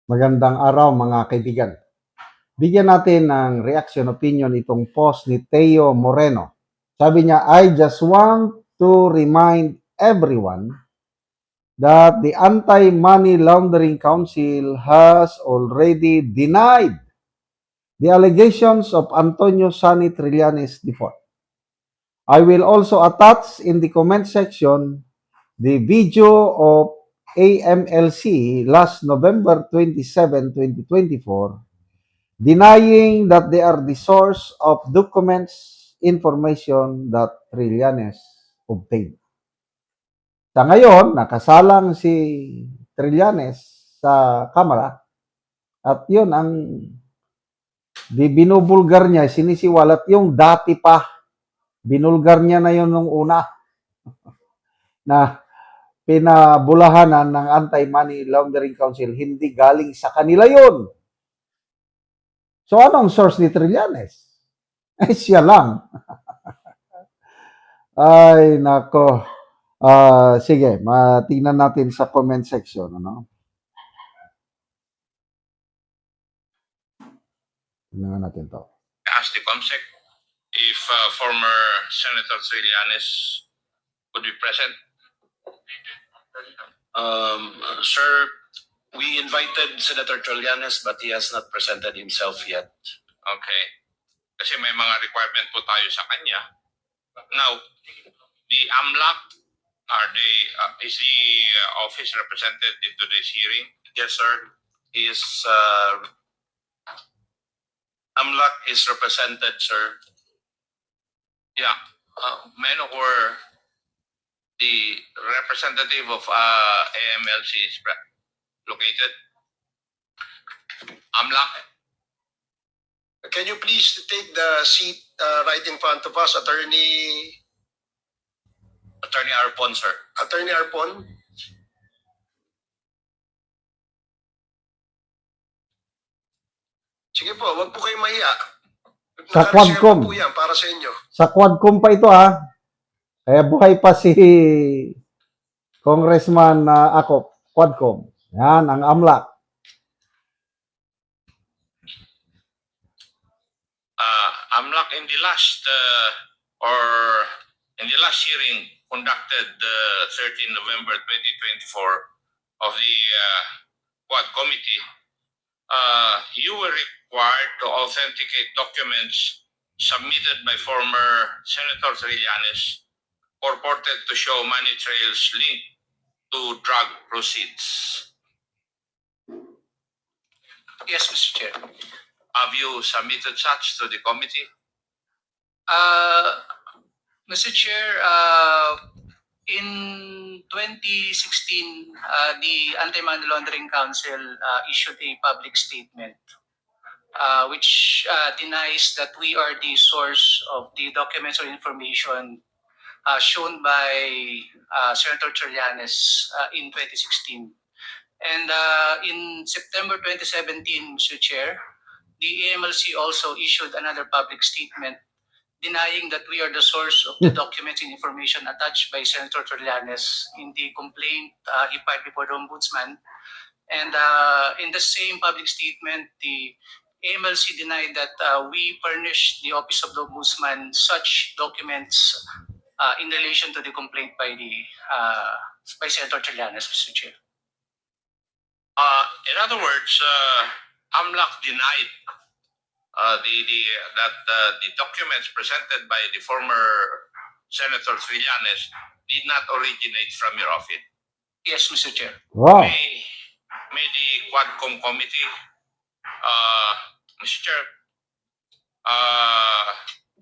Magandang araw mga kaibigan. Bigyan natin ng reaction opinion itong post ni Teo Moreno. Sabi niya, I just want to remind everyone that the Anti-Money Laundering Council has already denied the allegations of Antonio Sani Trillanes default. I will also attach in the comment section the video of AMLC last November 27, 2024 denying that they are the source of documents, information that Trillanes obtained. Sa ngayon, nakasalang si Trillanes sa Kamara at yun ang binubulgar niya, sinisiwalat yung dati pa. Binulgar niya na yun nung una na pinabulahanan ng Anti-Money Laundering Council. Hindi galing sa kanila yun. So anong source ni Trillanes? Siya lang. Ay, nako. Sige, tingnan natin sa comment section. Ano? Tingnan natin to. Ask the COMSEC if former Senator Trillanes would be present. Sir, we invited Senator Trillanes but he has not presented himself yet. Okay. Kasi may mga requirement po tayo sa kanya. Now, the AMLAC, is the office represented in today's hearing? Yes, sir. He is, AMLAC is represented, sir. Yeah. May I know where the representative of AMLC is located? AMLAC? Can you please take the seat right in front of us, Attorney Arpon, sir? Attorney Arpon? Sige po, wag po kayong mahiya. Sa Naka-reserve Quadcom. po yan para sa inyo. Sa Quadcom pa ito ha. Kaya buhay pa si Congressman Akop. Quadcom. Yan, ang AMLAC. AMLAC in the last hearing conducted 13 November 2024 of the Quad Committee, you were required to authenticate documents submitted by former Senator Trillanes purported to show money trails linked to drug proceeds. Yes, Mr. Chair. Have you submitted such to the committee? Mr. Chair, in 2016, the Anti-Money Laundering Council issued a public statement which denies that we are the source of the documents or information shown by Senator Trillanes in 2016. And in September 2017, Mr. Chair, the AMLC also issued another public statement denying that we are the source of the documents and information attached by Senator Trillanes in the complaint he filed before the Ombudsman. And in the same public statement, the AMLC denied that we furnished the Office of the Ombudsman such documents in relation to the complaint by Senator Trillanes, Mr. Chair. In other words, AMLAC denied that the documents presented by the former Senator Trillanes did not originate from your office. Yes, Mr. Chair. Wow. May the Quadcom committee, Mr. Chair,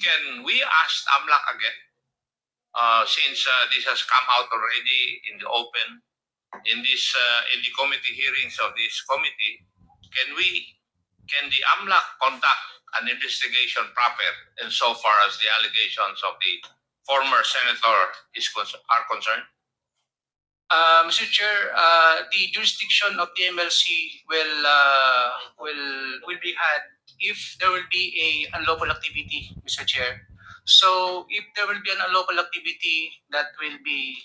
can we ask AMLAC again? Since this has come out already in the open, in the committee hearings of this committee, can the AMLAC conduct an investigation proper insofar as the allegations of the former senator are concerned? Mr. Chair, the jurisdiction of the MLC will be had if there will be a unlawful activity, Mr. Chair. So if there will be an unlawful activity that will be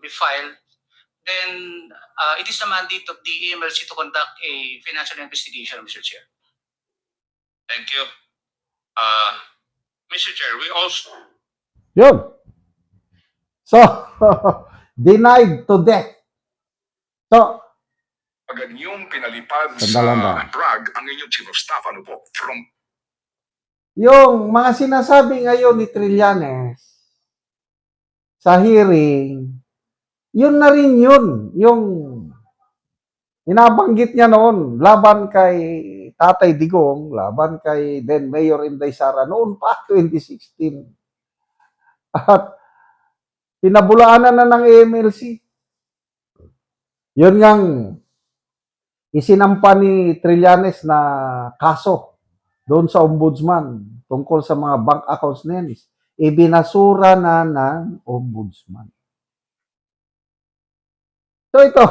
filed, then it is the mandate of the AMLC to conduct a financial investigation, Mr. Chair. Thank you. Mr. Chair, we also Yun. So, denied to death. So, Pag inyong pinalipad Sandalan ba? sa Prague ang inyong chief of staff, ano po, from yung mga sinasabi ngayon ni Trillanes sa hearing, yun na rin yun. Yung inabanggit niya noon, laban kay Tatay Digong, laban kay then Mayor Inday Sara, noon pa, 2016. At pinabulaanan na ng AMLC. Yun ngang isinampa ni Trillanes na kaso doon sa ombudsman tungkol sa mga bank accounts na yan. Ibinasura na ng ombudsman. So ito,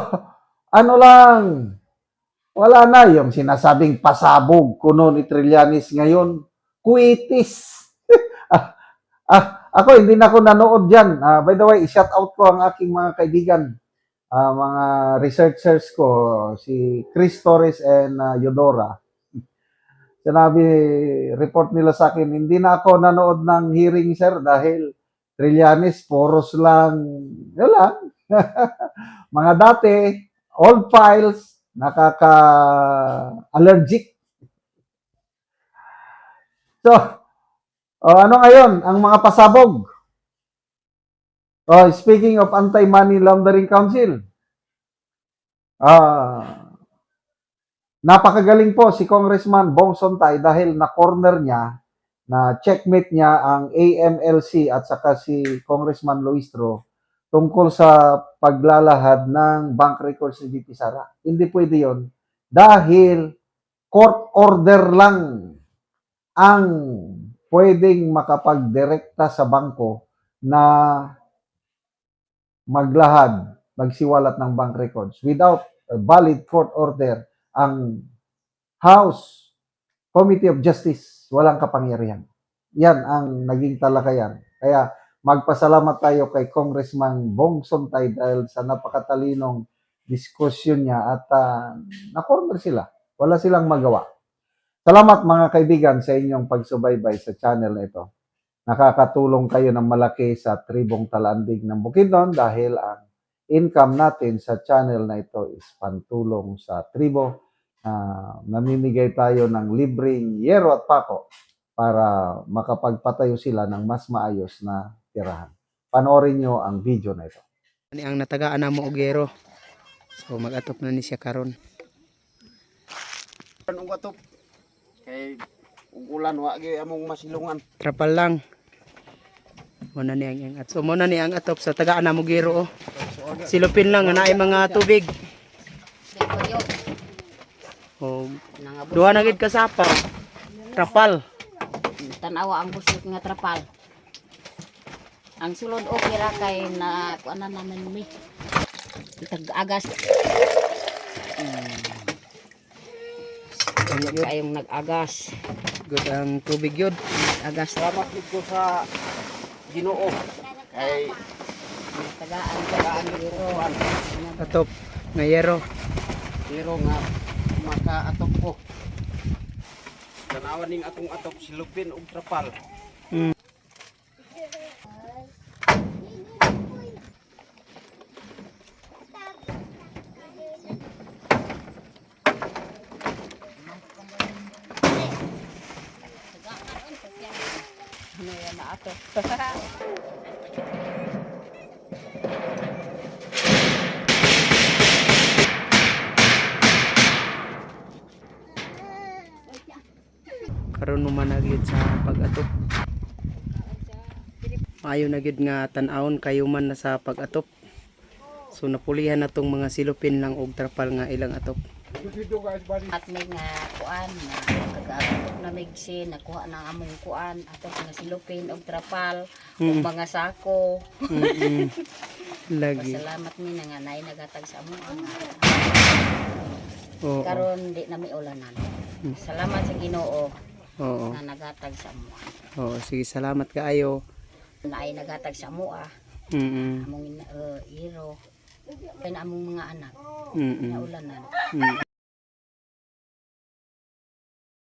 ano lang, wala na yung sinasabing pasabog kuno ni Trillanes ngayon. Kuitis. Ako, hindi na ako nanood dyan. By the way, i-shout out ko ang aking mga kaibigan, mga researchers ko, si Chris Torres and Yodora. Sinabi, report nila sa akin, hindi na ako nanood ng hearing, sir, dahil Trillanes, poros lang, yun lang. Mga dati, old files, nakaka-allergic. So, ano ngayon, ang mga pasabog? Speaking of Anti-Money Laundering Council, napakagaling po si Congressman Bong Sontay dahil na-corner niya, na checkmate niya ang AMLC at saka si Congressman Luistro tungkol sa paglalahad ng bank records ni VP Sara. Hindi pwede yon dahil court order lang ang pwedeng makapagdirekta sa bangko na maglahad, magsiwalat ng bank records. Without a valid court order, ang House Committee of Justice walang kapangyarihan. Yan ang naging talakayan. Kaya magpasalamat tayo kay Congressman Bong Sontay dahil sa napakatalinong diskusyon niya at na-corner sila. Wala silang magawa. Salamat mga kaibigan sa inyong pagsubaybay sa channel na ito. Nakakatulong kayo ng malaki sa tribong Talandig ng Bukidnon dahil ang income natin sa channel na ito is pantulong sa tribo. Namimigay tayo ng libreng yero at pako para makapagpatayo sila ng mas maayos na tirahan. Panoorin nyo ang video na ito. Ani ang natagaan na mo og yero. So mag-atop na ni siya karon. Anong atop? Kay ulan wa gyud among masilungan. Trapal lang. Muna ni ang atop. So muna ni ang atop sa tagaan na mo gero. Silupin lang nga naay mga tubig. Oh, duha na gid kasapa. Trapal. Tanawa ang busog nga trapal. Ang sulod okay ra kay na kuan na naman mi. Tag-agas. Kayong nag-agas. Good ang tubig yun. Agas. Salamat dito sa Ginoo. Kay Tagaan giro. Atop nga yero. pero nga makaatop ko. Tanawan ning atong atop silupin og trapal. Ano yan na ato? Karon mo managid sa pag-atop. Maayo na gid nga tan-awon kayo man na sa pag-atop. So napulihan na tong mga silupin lang og trapal nga ilang atop. At may nga kuan na kagaabot na migsin nakuha na among kuan ato nga silupin og trapal ug mga sako. Lagi. Salamat mi na nga nay nagatag sa among Oo. karon di na mi ulanan. Salamat sa Ginoo Oo. na nagatag sa amo. Oo, sige salamat kaayo. Naay nagatag sa amo Mm. among iro Kaya na among mga anak, Mm. naulanan. Mm.